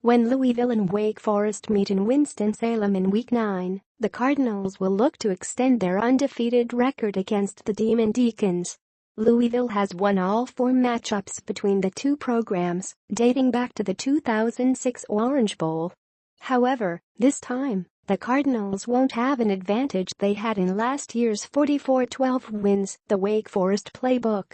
When Louisville and Wake Forest meet in Winston-Salem in Week 9, the Cardinals will look to extend their undefeated record against the Demon Deacons. Louisville has won all 4 matchups between the two programs, dating back to the 2006 Orange Bowl. However, this time, the Cardinals won't have an advantage they had in last year's 44-12 wins, the Wake Forest playbook.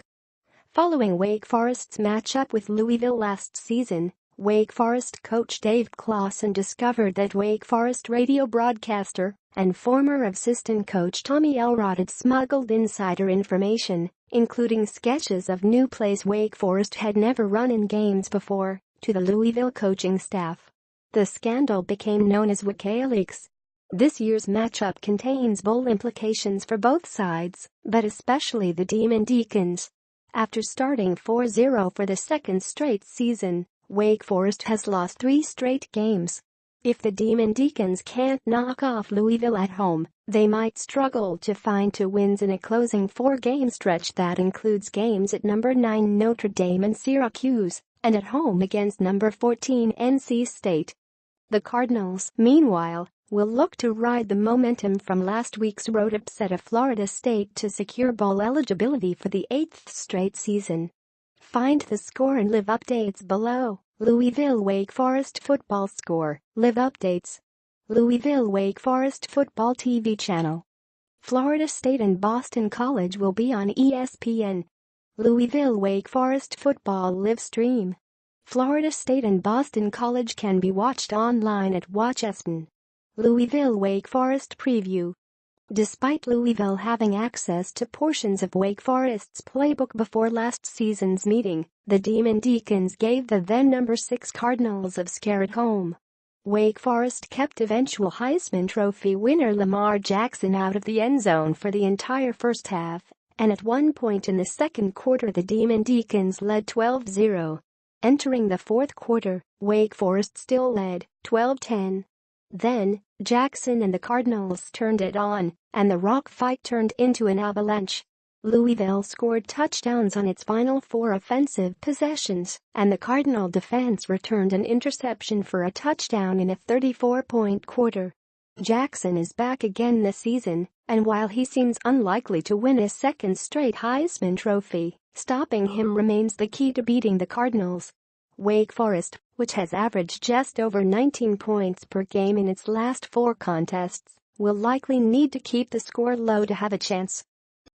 Following Wake Forest's matchup with Louisville last season, Wake Forest coach Dave Clawson discovered that Wake Forest radio broadcaster and former assistant coach Tommy Elrod had smuggled insider information, including sketches of new plays Wake Forest had never run in games before, to the Louisville coaching staff. The scandal became known as WikiLeaks. This year's matchup contains bowl implications for both sides, but especially the Demon Deacons. After starting 4-0 for the second straight season, Wake Forest has lost 3 straight games. If the Demon Deacons can't knock off Louisville at home, they might struggle to find 2 wins in a closing 4-game stretch that includes games at number 9 Notre Dame and Syracuse, and at home against number 14 NC State. The Cardinals, meanwhile, will look to ride the momentum from last week's road upset of Florida State to secure bowl eligibility for the 8th straight season. Find the score and live updates below. Louisville-Wake Forest football score, live updates. Louisville-Wake Forest football TV channel. Florida State and Boston College will be on ESPN. Louisville-Wake Forest football live stream. Florida State and Boston College can be watched online at WatchESPN. Louisville-Wake Forest preview. Despite Louisville having access to portions of Wake Forest's playbook before last season's meeting, the Demon Deacons gave the then number 6 Cardinals a scare at home. Wake Forest kept eventual Heisman Trophy winner Lamar Jackson out of the end zone for the entire first half, and at one point in the second quarter the Demon Deacons led 12-0. Entering the fourth quarter, Wake Forest still led, 12-10. Then, Jackson and the Cardinals turned it on, and the rock fight turned into an avalanche. Louisville scored touchdowns on its final 4 offensive possessions, and the Cardinal defense returned an interception for a touchdown in a 34-point quarter. Jackson is back again this season, and while he seems unlikely to win a second straight Heisman Trophy, stopping him remains the key to beating the Cardinals. Wake Forest, which has averaged just over 19 points per game in its last 4 contests, will likely need to keep the score low to have a chance.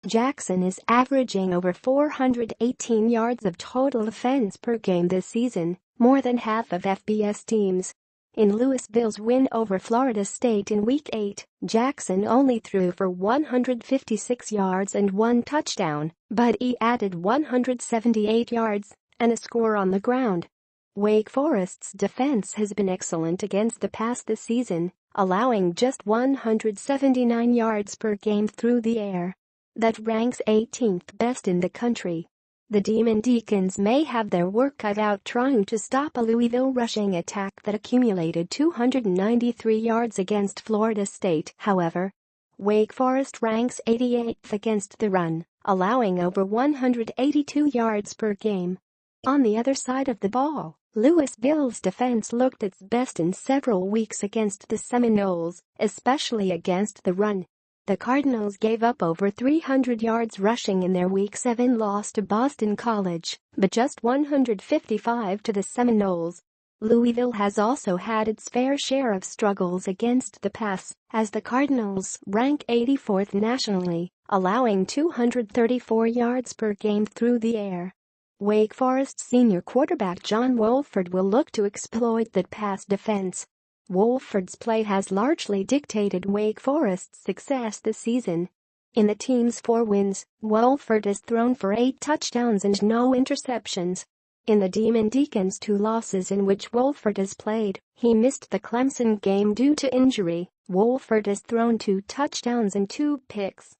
Jackson is averaging over 418 yards of total offense per game this season, more than half of FBS teams. In Louisville's win over Florida State in Week 8, Jackson only threw for 156 yards and 1 touchdown, but he added 178 yards and a score on the ground. Wake Forest's defense has been excellent against the pass this season, allowing just 179 yards per game through the air. That ranks 18th best in the country. The Demon Deacons may have their work cut out trying to stop a Louisville rushing attack that accumulated 293 yards against Florida State. However, Wake Forest ranks 88th against the run, allowing over 182 yards per game. On the other side of the ball, Louisville's defense looked its best in several weeks against the Seminoles, especially against the run. The Cardinals gave up over 300 yards rushing in their Week 7 loss to Boston College, but just 155 to the Seminoles. Louisville has also had its fair share of struggles against the pass, as the Cardinals rank 84th nationally, allowing 234 yards per game through the air. Wake Forest senior quarterback John Wolford will look to exploit that pass defense. Wolford's play has largely dictated Wake Forest's success this season. In the team's 4 wins, Wolford has thrown for 8 touchdowns and no interceptions. In the Demon Deacons' 2 losses in which Wolford has played, he missed the Clemson game due to injury. Wolford has thrown 2 touchdowns and 2 picks.